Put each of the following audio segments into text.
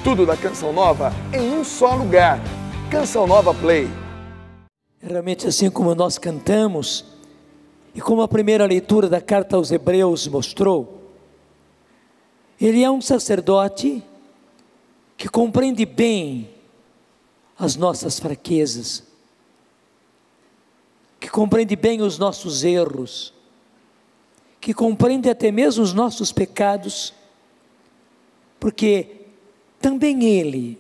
tudo da Canção Nova em um só lugar. Canção Nova Play. Realmente, assim como nós cantamos, e como a primeira leitura da carta aos Hebreus mostrou, ele é um sacerdote que compreende bem as nossas fraquezas, que compreende bem os nossos erros, que compreende até mesmo os nossos pecados, porque também ele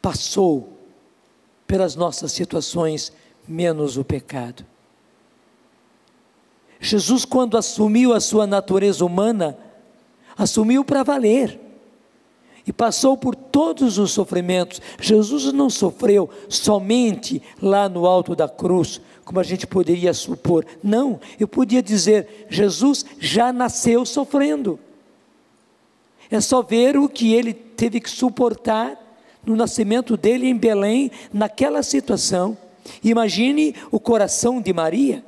passou pelas nossas situações, menos o pecado. Jesus, quando assumiu a sua natureza humana, assumiu para valer, e passou por todos os sofrimentos. Jesus não sofreu somente lá no alto da cruz, como a gente poderia supor. Não, eu podia dizer, Jesus já nasceu sofrendo. É só ver o que ele teve que suportar no nascimento dele em Belém, naquela situação. Imagine o coração de Maria.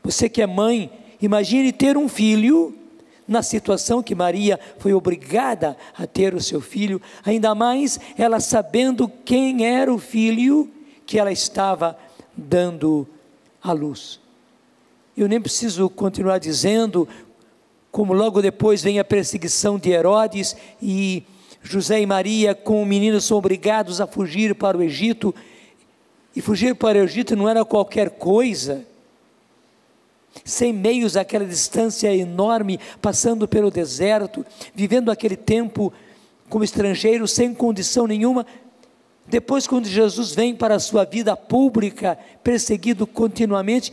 Você que é mãe, imagine ter um filho na situação que Maria foi obrigada a ter o seu filho, ainda mais ela sabendo quem era o filho que ela estava dando à luz. Eu nem preciso continuar dizendo como logo depois vem a perseguição de Herodes, e José e Maria com o menino são obrigados a fugir para o Egito, e fugir para o Egito não era qualquer coisa, sem meios, aquela distância enorme, passando pelo deserto, vivendo aquele tempo como estrangeiro, sem condição nenhuma. Depois, quando Jesus vem para a sua vida pública, perseguido continuamente,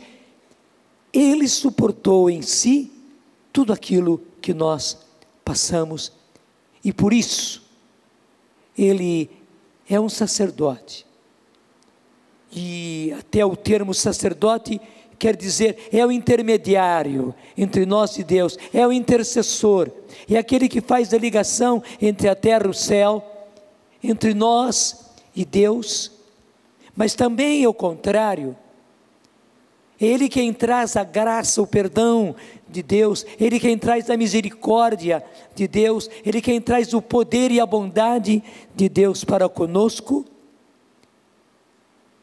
ele suportou em si tudo aquilo que nós passamos, e por isso, ele é um sacerdote, e até o termo sacerdote quer dizer, é o intermediário entre nós e Deus, é o intercessor, é aquele que faz a ligação entre a terra e o céu, entre nós e Deus, mas também é o contrário, é Ele quem traz a graça, o perdão de Deus, Ele quem traz a misericórdia de Deus, Ele quem traz o poder e a bondade de Deus para conosco,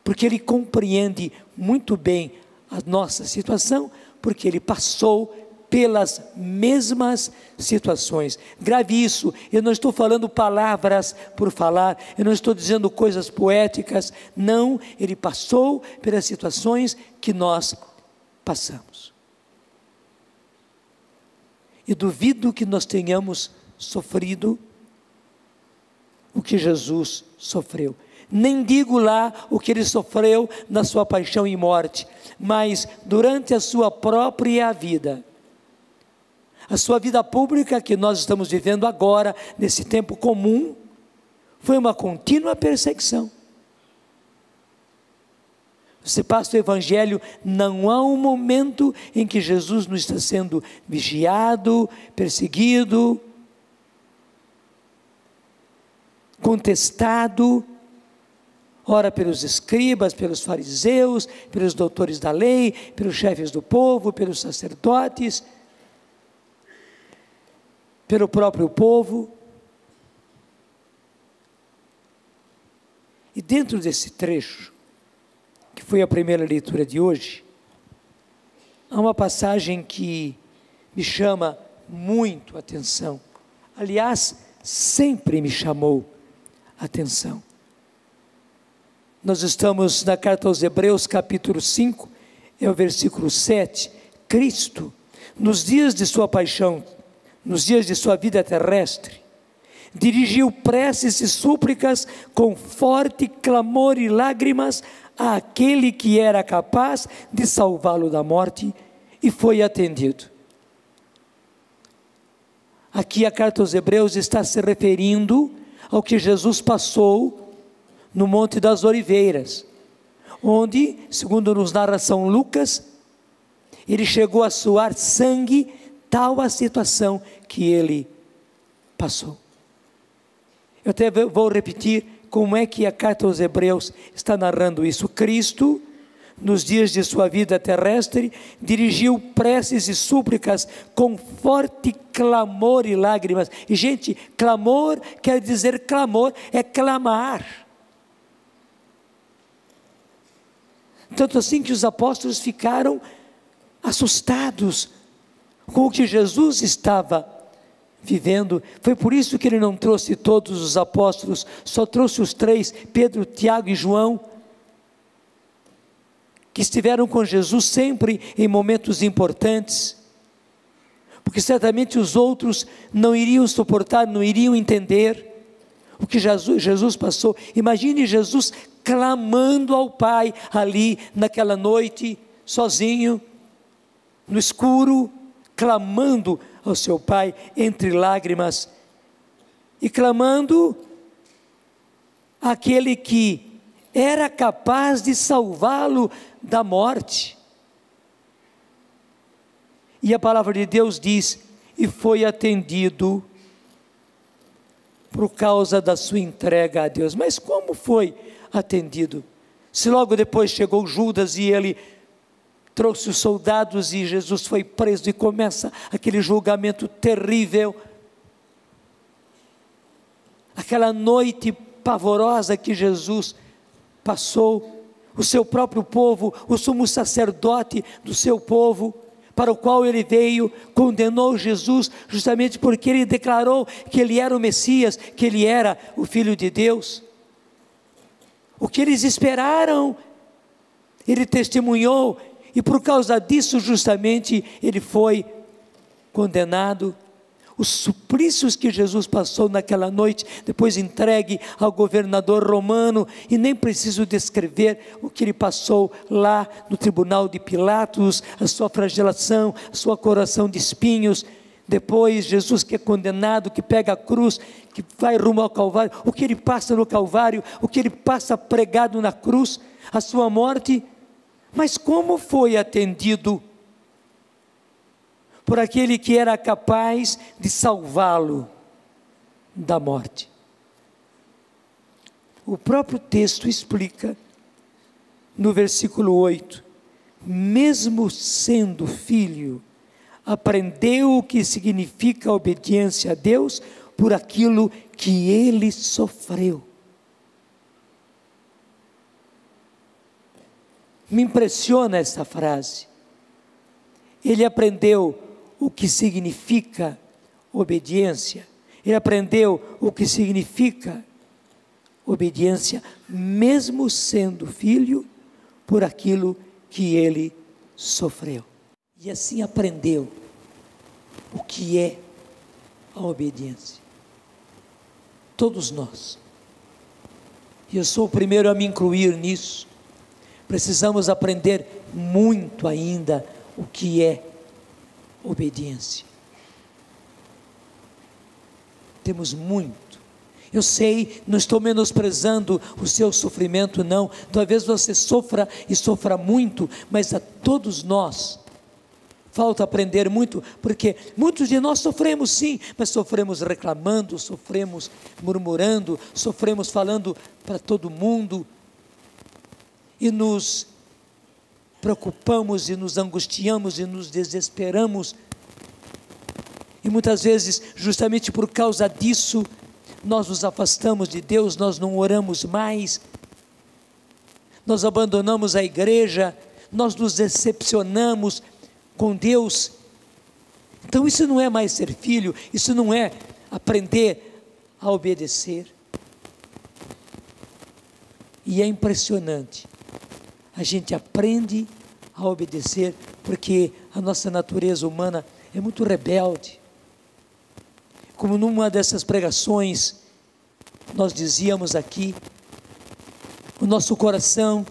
porque Ele compreende muito bem a nossa situação, porque Ele passou pelas mesmas situações. Grave isso, eu não estou falando palavras por falar, eu não estou dizendo coisas poéticas, não, Ele passou pelas situações que nós passamos. E duvido que nós tenhamos sofrido o que Jesus sofreu. Nem digo lá o que ele sofreu na sua paixão e morte, mas durante a sua própria vida, a sua vida pública que nós estamos vivendo agora, nesse tempo comum, foi uma contínua perseguição. Você passa o Evangelho, não há um momento em que Jesus não está sendo vigiado, perseguido, contestado, ora pelos escribas, pelos fariseus, pelos doutores da lei, pelos chefes do povo, pelos sacerdotes, pelo próprio povo. E dentro desse trecho, que foi a primeira leitura de hoje, há uma passagem que me chama muito a atenção. Aliás, sempre me chamou a atenção. Nós estamos na carta aos Hebreus, capítulo 5, é o versículo 7. Cristo, nos dias de sua paixão, nos dias de sua vida terrestre, dirigiu preces e súplicas com forte clamor e lágrimas àquele que era capaz de salvá-lo da morte, e foi atendido. Aqui a carta aos Hebreus está se referindo ao que Jesus passou no Monte das Oliveiras, onde, segundo nos narra São Lucas, ele chegou a suar sangue, tal a situação que ele passou. Eu até vou repetir como é que a carta aos Hebreus está narrando isso. Cristo, nos dias de sua vida terrestre, dirigiu preces e súplicas com forte clamor e lágrimas. E gente, clamor quer dizer clamor, é clamar. Tanto assim que os apóstolos ficaram assustados com o que Jesus estava vivendo. Foi por isso que ele não trouxe todos os apóstolos, só trouxe os 3, Pedro, Tiago e João, que estiveram com Jesus sempre em momentos importantes, porque certamente os outros não iriam suportar, não iriam entender o que Jesus passou. Imagine Jesus clamando ao Pai ali naquela noite, sozinho, no escuro, clamando ao seu Pai entre lágrimas, e clamando aquele que era capaz de salvá-lo da morte. E a palavra de Deus diz: e foi atendido por causa da sua entrega a Deus. Mas como foi atendido? Se logo depois chegou Judas e ele trouxe os soldados e Jesus foi preso e começa aquele julgamento terrível, aquela noite pavorosa que Jesus passou, o seu próprio povo, o sumo sacerdote do seu povo, para o qual ele veio, condenou Jesus, justamente porque ele declarou que ele era o Messias, que ele era o Filho de Deus. O que eles esperaram, ele testemunhou, e por causa disso justamente ele foi condenado. Os suplícios que Jesus passou naquela noite, depois entregue ao governador romano, e nem preciso descrever o que ele passou lá no tribunal de Pilatos, a sua flagelação, a sua coroação de espinhos. Depois Jesus, que é condenado, que pega a cruz, que vai rumo ao Calvário, o que ele passa no Calvário, o que ele passa pregado na cruz, a sua morte. Mas como foi atendido por aquele que era capaz de salvá-lo da morte? O próprio texto explica no versículo 8: mesmo sendo filho, aprendeu o que significa obediência a Deus por aquilo que ele sofreu. Me impressiona essa frase. Ele aprendeu o que significa obediência. Ele aprendeu o que significa obediência, mesmo sendo filho, por aquilo que ele sofreu. E assim aprendeu o que é a obediência. Todos nós, e eu sou o primeiro a me incluir nisso, precisamos aprender muito ainda o que é obediência. Temos muito. Eu sei, não estou menosprezando o seu sofrimento, não. Talvez você sofra e sofra muito, mas a todos nós falta aprender muito, porque muitos de nós sofremos sim, mas sofremos reclamando, sofremos murmurando, sofremos falando para todo mundo, e nos preocupamos e nos angustiamos e nos desesperamos, e muitas vezes, justamente por causa disso, nós nos afastamos de Deus, nós não oramos mais, nós abandonamos a igreja, nós nos decepcionamos com Deus. Então isso não é mais ser filho, isso não é aprender a obedecer. E é impressionante, a gente aprende a obedecer, porque a nossa natureza humana é muito rebelde. Como numa dessas pregações nós dizíamos aqui, o nosso coração,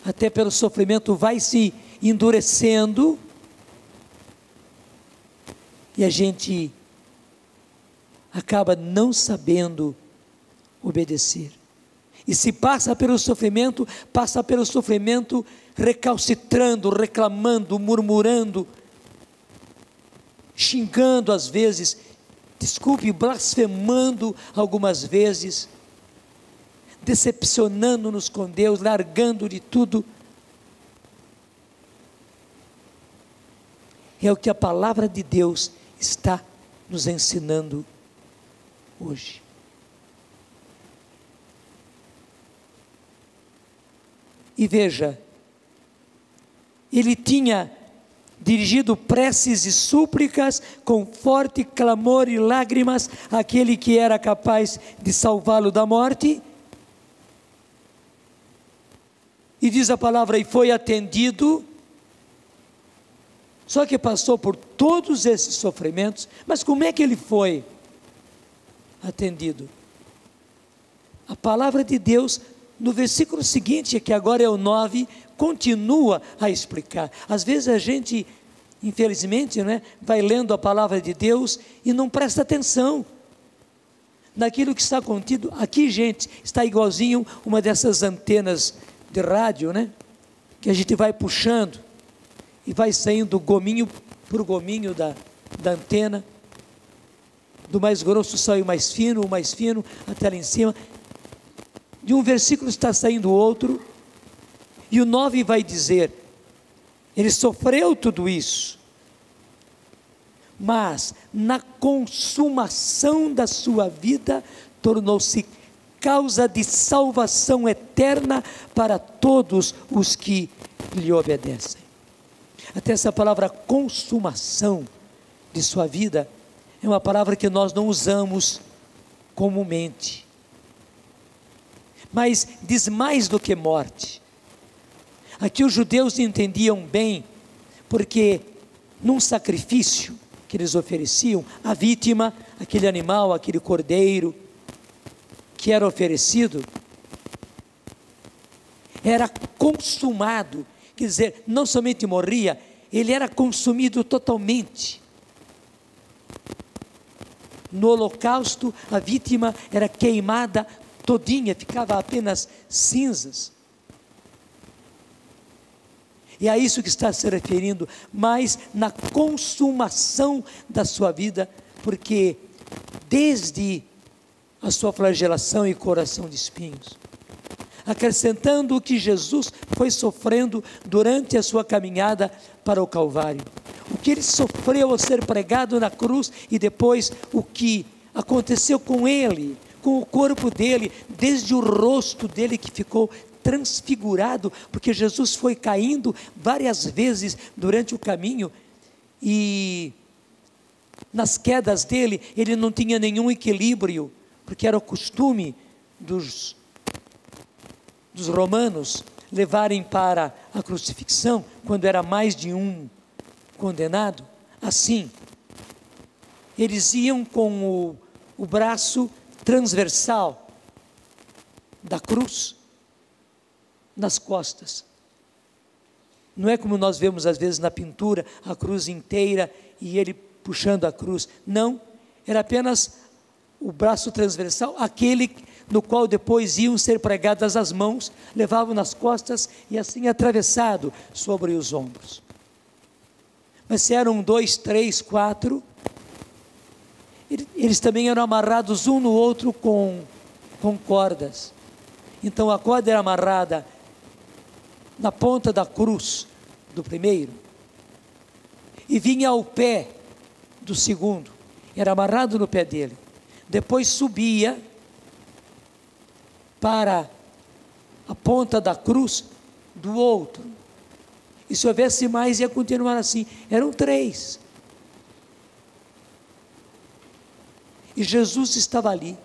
até pelo sofrimento, vai se endurecendo, e a gente acaba não sabendo obedecer. E se passa pelo sofrimento recalcitrando, reclamando, murmurando, xingando às vezes, blasfemando algumas vezes, decepcionando-nos com Deus, largando de tudo. É o que a palavra de Deus está nos ensinando hoje. E veja, ele tinha dirigido preces e súplicas com forte clamor e lágrimas àquele que era capaz de salvá-lo da morte. E diz a palavra, e foi atendido. Só que passou por todos esses sofrimentos, mas como é que ele foi atendido? A palavra de Deus, no versículo seguinte, que agora é o 9, continua a explicar. Às vezes a gente, infelizmente, né, vai lendo a palavra de Deus e não presta atenção naquilo que está contido. Aqui, gente, está igualzinho uma dessas antenas de rádio, né, que a gente vai puxando e vai saindo gominho por gominho da antena. Do mais grosso sai o mais fino, até lá em cima. De um versículo está saindo outro. E o 9 vai dizer, ele sofreu tudo isso, mas na consumação da sua vida, tornou-se causa de salvação eterna para todos os que lhe obedecem. Até essa palavra consumação de sua vida, é uma palavra que nós não usamos comumente, mas diz mais do que morte. Aqui os judeus entendiam bem, porque num sacrifício que eles ofereciam, a vítima, aquele animal, aquele cordeiro que era oferecido, era consumado, quer dizer, não somente morria, ele era consumido totalmente. No holocausto, a vítima era queimada todinha, ficava apenas cinzas. E a isso que está se referindo, mas na consumação da sua vida, porque desde a sua flagelação e coração de espinhos, acrescentando o que Jesus foi sofrendo durante a sua caminhada para o Calvário, o que ele sofreu ao ser pregado na cruz, e depois o que aconteceu com ele, com o corpo dele, desde o rosto dele que ficou transfigurado, porque Jesus foi caindo várias vezes durante o caminho, e nas quedas dele, ele não tinha nenhum equilíbrio, porque era o costume dos romanos levarem para a crucifixão, quando era mais de um condenado, assim, eles iam com o braço transversal da cruz nas costas. Não é como nós vemos às vezes na pintura, a cruz inteira e ele puxando a cruz. Não, era apenas o braço transversal, aquele no qual depois iam ser pregadas as mãos, levavam nas costas e assim atravessado sobre os ombros. Mas se eram 2, 3, 4, eles também eram amarrados um no outro com cordas. Então a corda era amarrada na ponta da cruz do primeiro e vinha ao pé do segundo, era amarrado no pé dele, depois subia para a ponta da cruz do outro, e se houvesse mais ia continuar assim. Eram 3, e Jesus estava ali.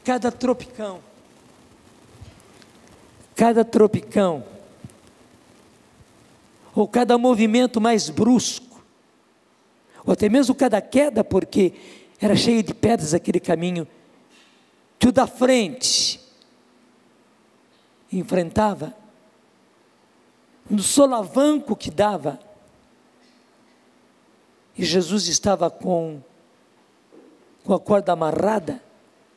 Cada tropicão, ou cada movimento mais brusco, ou até mesmo cada queda, porque era cheio de pedras aquele caminho, que o da frente enfrentava, no solavanco que dava, e Jesus estava com a corda amarrada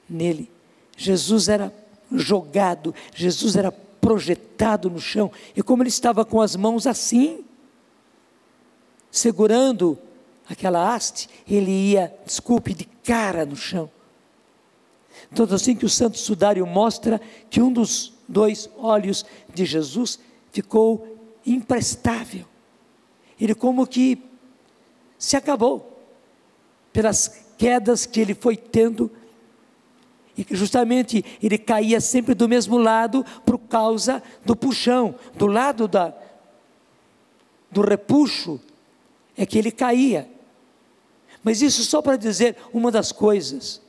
nele. Jesus era jogado, Jesus era projetado no chão, e como ele estava com as mãos assim, segurando aquela haste, ele ia, de cara no chão. Tanto assim que o Santo Sudário mostra que um dos 2 olhos de Jesus ficou imprestável, ele como que se acabou, pelas quedas que ele foi tendo, e que justamente ele caía sempre do mesmo lado, por causa do puxão, do lado do repuxo, é que ele caía. Mas isso só para dizer uma das coisas.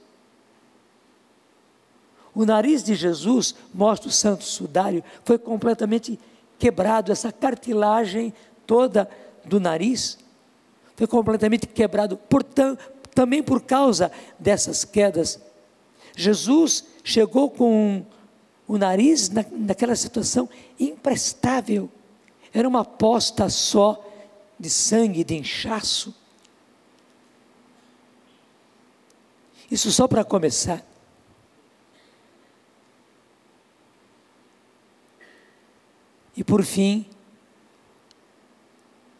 O nariz de Jesus, mostra o santo sudário, foi completamente quebrado, essa cartilagem toda do nariz, foi completamente quebrado, também por causa dessas quedas. Jesus chegou com o nariz naquela situação imprestável, era uma poça só de sangue, de inchaço. Isso só para começar. E por fim,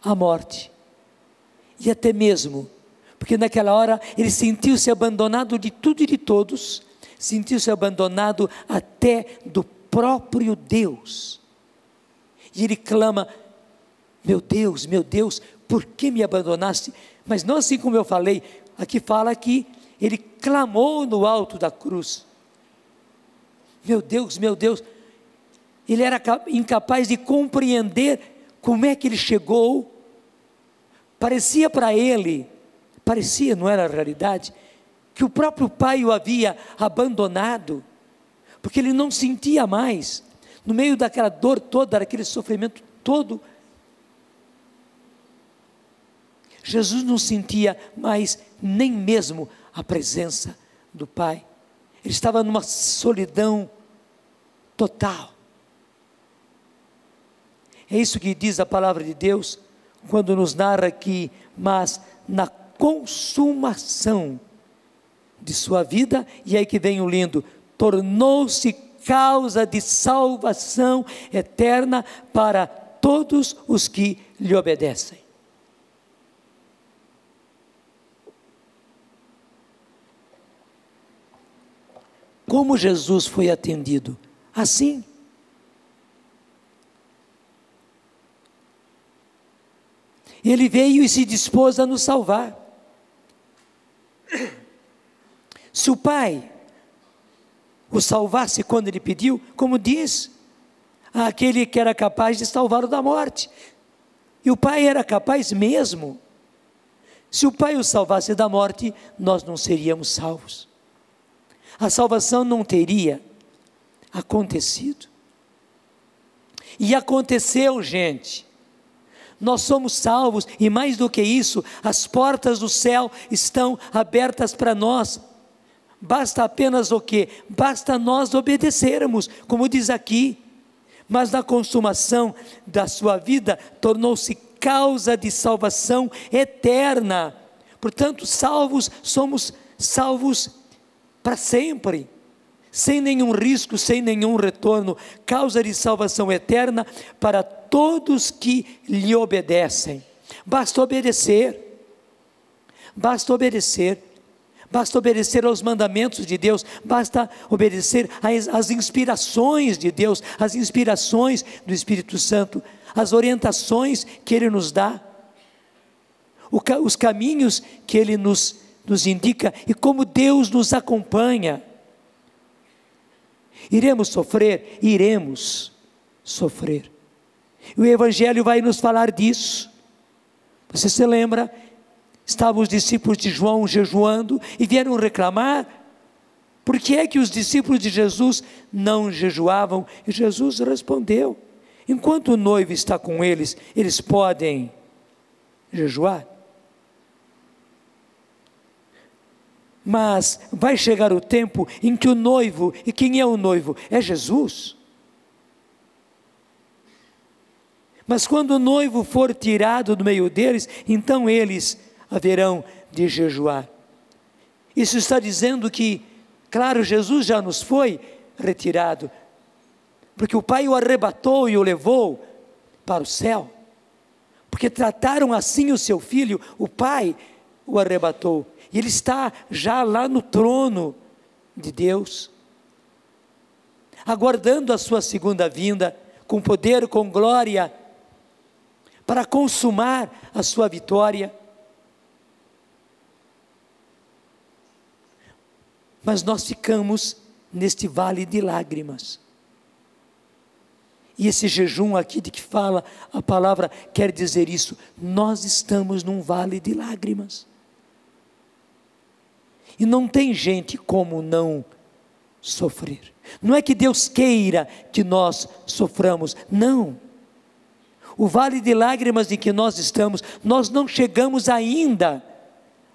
a morte. E até mesmo, porque naquela hora ele sentiu-se abandonado de tudo e de todos, sentiu-se abandonado até do próprio Deus. E ele clama: meu Deus, por que me abandonaste? Mas não assim como eu falei, aqui fala que ele clamou no alto da cruz. Meu Deus, ele era incapaz de compreender como é que ele chegou. Parecia para ele, não era a realidade, que o próprio pai o havia abandonado, porque ele não sentia mais, no meio daquela dor toda, daquele sofrimento todo, Jesus não sentia mais nem mesmo a presença do Pai. Ele estava numa solidão total. É isso que diz a palavra de Deus, quando nos narra que, mas na consumação de sua vida, e aí que vem o lindo, tornou-se causa de salvação eterna para todos os que lhe obedecem. Como Jesus foi atendido? Assim. Ele veio e se dispôs a nos salvar. Se o Pai o salvasse quando ele pediu, como diz, aquele que era capaz de salvá-lo da morte, e o Pai era capaz mesmo. Se o Pai o salvasse da morte, nós não seríamos salvos. A salvação não teria acontecido. E aconteceu, gente. Nós somos salvos, e mais do que isso, as portas do céu estão abertas para nós. Basta apenas o quê? Basta nós obedecermos, como diz aqui. Mas na consumação da sua vida, tornou-se causa de salvação eterna. Portanto, somos salvos para sempre, sem nenhum risco, sem nenhum retorno, causa de salvação eterna para todos que lhe obedecem. Basta obedecer aos mandamentos de Deus, basta obedecer às inspirações de Deus, às inspirações do Espírito Santo, as orientações que Ele nos dá, os caminhos que Ele nos indica, e como Deus nos acompanha. Iremos sofrer? Iremos sofrer. E o Evangelho vai nos falar disso. Você se lembra? Estavam os discípulos de João jejuando e vieram reclamar. Por que é que os discípulos de Jesus não jejuavam? E Jesus respondeu: enquanto o noivo está com eles, eles podem jejuar. Mas vai chegar o tempo em que o noivo, e quem é o noivo? É Jesus. Mas quando o noivo for tirado do meio deles, então eles haverão de jejuar. Isso está dizendo que, claro, Jesus já nos foi retirado, porque o Pai o arrebatou e o levou para o céu, porque trataram assim o seu filho, o Pai o arrebatou, e ele está já lá no trono de Deus, aguardando a sua segunda vinda, com poder, com glória, para consumar a sua vitória. Mas nós ficamos neste vale de lágrimas. E esse jejum aqui de que fala a palavra quer dizer isso. Nós estamos num vale de lágrimas. E não tem gente como não sofrer. Não é que Deus queira que nós soframos, não. O vale de lágrimas em que nós estamos, nós não chegamos ainda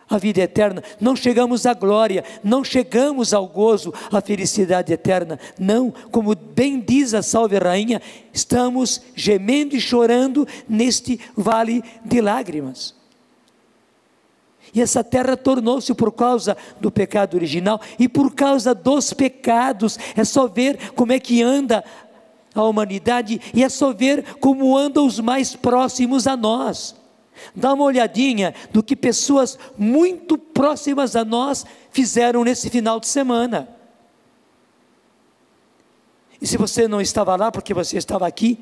à vida eterna, não chegamos à glória, não chegamos ao gozo, à felicidade eterna, não, como bem diz a Salve Rainha, estamos gemendo e chorando neste vale de lágrimas. E essa terra tornou-se, por causa do pecado original e por causa dos pecados, é só ver como é que anda a humanidade e é só ver como andam os mais próximos a nós. Dá uma olhadinha do que pessoas muito próximas a nós fizeram nesse final de semana. E se você não estava lá porque você estava aqui,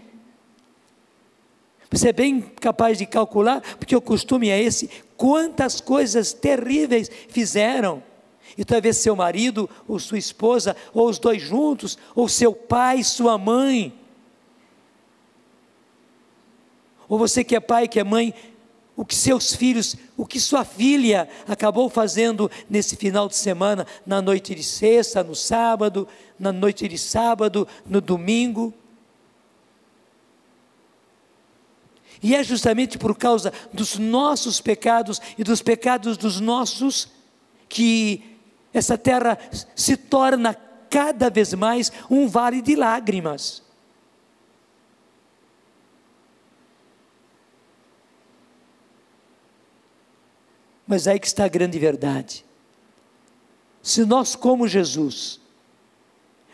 você é bem capaz de calcular, porque o costume é esse, quantas coisas terríveis fizeram. E talvez seu marido, ou sua esposa, ou os dois juntos, ou seu pai, sua mãe. Ou você que é pai, que é mãe, o que seus filhos, o que sua filha acabou fazendo nesse final de semana, na noite de sexta, no sábado, na noite de sábado, no domingo. E é justamente por causa dos nossos pecados e dos pecados dos nossos, que essa terra se torna cada vez mais um vale de lágrimas. Mas aí que está a grande verdade. Se nós, como Jesus,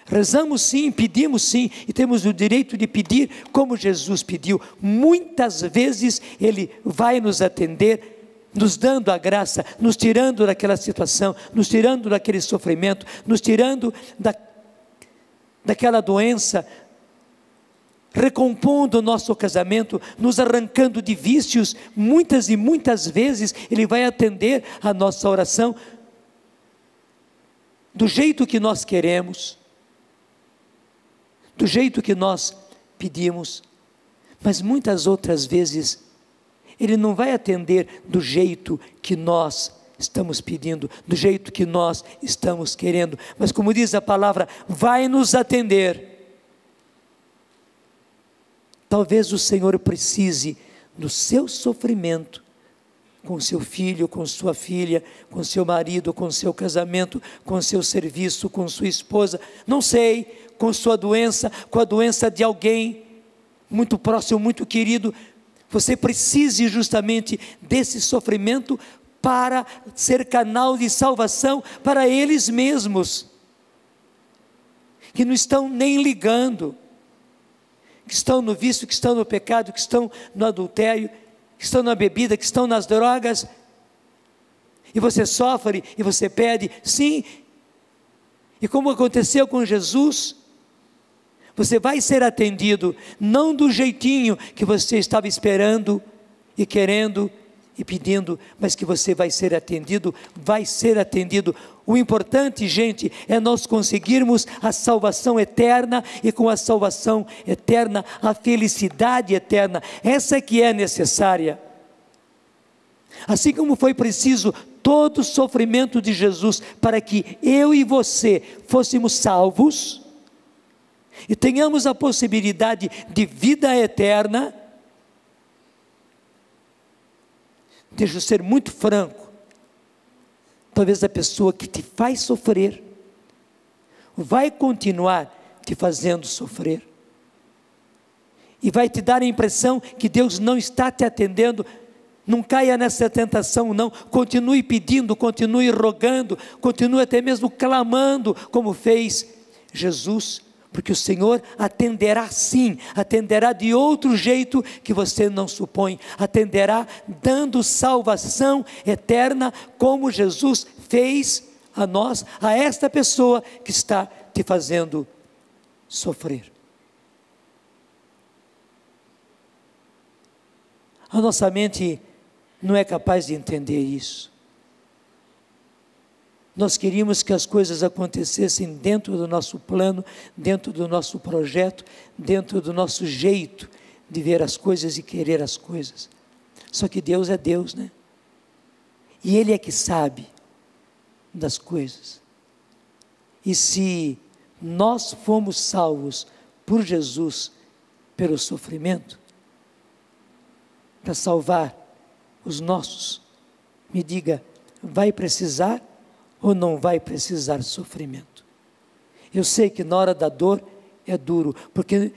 rezamos sim, pedimos sim, e temos o direito de pedir como Jesus pediu, muitas vezes Ele vai nos atender, nos dando a graça, nos tirando daquela situação, nos tirando daquele sofrimento, nos tirando daquela doença, recompondo o nosso casamento, nos arrancando de vícios. Muitas e muitas vezes Ele vai atender a nossa oração do jeito que nós queremos, do jeito que nós pedimos, mas muitas outras vezes Ele não vai atender do jeito que nós estamos pedindo, do jeito que nós estamos querendo, mas como diz a palavra, vai nos atender. Talvez o Senhor precise do seu sofrimento, com seu filho, com sua filha, com seu marido, com seu casamento, com seu serviço, com sua esposa, não sei, com sua doença, com a doença de alguém muito próximo, muito querido. Você precise justamente desse sofrimento para ser canal de salvação para eles mesmos, que não estão nem ligando, que estão no vício, que estão no pecado, que estão no adultério, que estão na bebida, que estão nas drogas, e você sofre, e você pede, sim, e como aconteceu com Jesus, você vai ser atendido, não do jeitinho que você estava esperando, e querendo, e pedindo, mas que você vai ser atendido, o importante, gente, é nós conseguirmos a salvação eterna, e com a salvação eterna, a felicidade eterna, essa que é necessária, assim como foi preciso todo o sofrimento de Jesus, para que eu e você fôssemos salvos, e tenhamos a possibilidade de vida eterna. Deixa eu ser muito franco, talvez a pessoa que te faz sofrer, vai continuar te fazendo sofrer, e vai te dar a impressão que Deus não está te atendendo. Não caia nessa tentação não, continue pedindo, continue rogando, continue até mesmo clamando, como fez Jesus, porque o Senhor atenderá sim, atenderá de outro jeito que você não supõe, atenderá dando salvação eterna, como Jesus fez a nós, a esta pessoa que está te fazendo sofrer. A nossa mente não é capaz de entender isso. Nós queríamos que as coisas acontecessem dentro do nosso plano, dentro do nosso projeto, dentro do nosso jeito de ver as coisas e querer as coisas. Só que Deus é Deus, né? E Ele é que sabe das coisas. E se nós fomos salvos por Jesus, pelo sofrimento, para salvar os nossos, me diga, vai precisar ou não vai precisar sofrimento? Eu sei que na hora da dor é duro, porque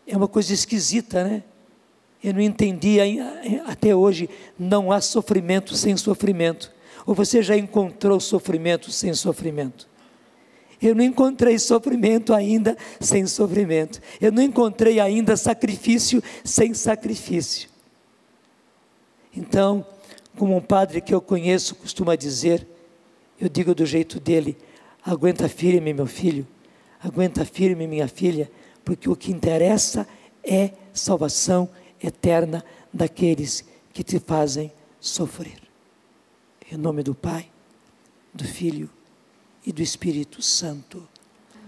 é uma coisa esquisita, né? Eu não entendi até hoje, não há sofrimento sem sofrimento. Ou você já encontrou sofrimento sem sofrimento? Eu não encontrei sofrimento ainda sem sofrimento. Eu não encontrei ainda sacrifício sem sacrifício. Então, como um padre que eu conheço costuma dizer, eu digo do jeito dele: aguenta firme, meu filho, aguenta firme, minha filha, porque o que interessa é salvação eterna daqueles que te fazem sofrer. Em nome do Pai, do Filho e do Espírito Santo.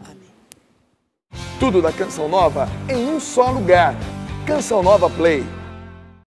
Amém. Tudo da Canção Nova em um só lugar. Canção Nova Play.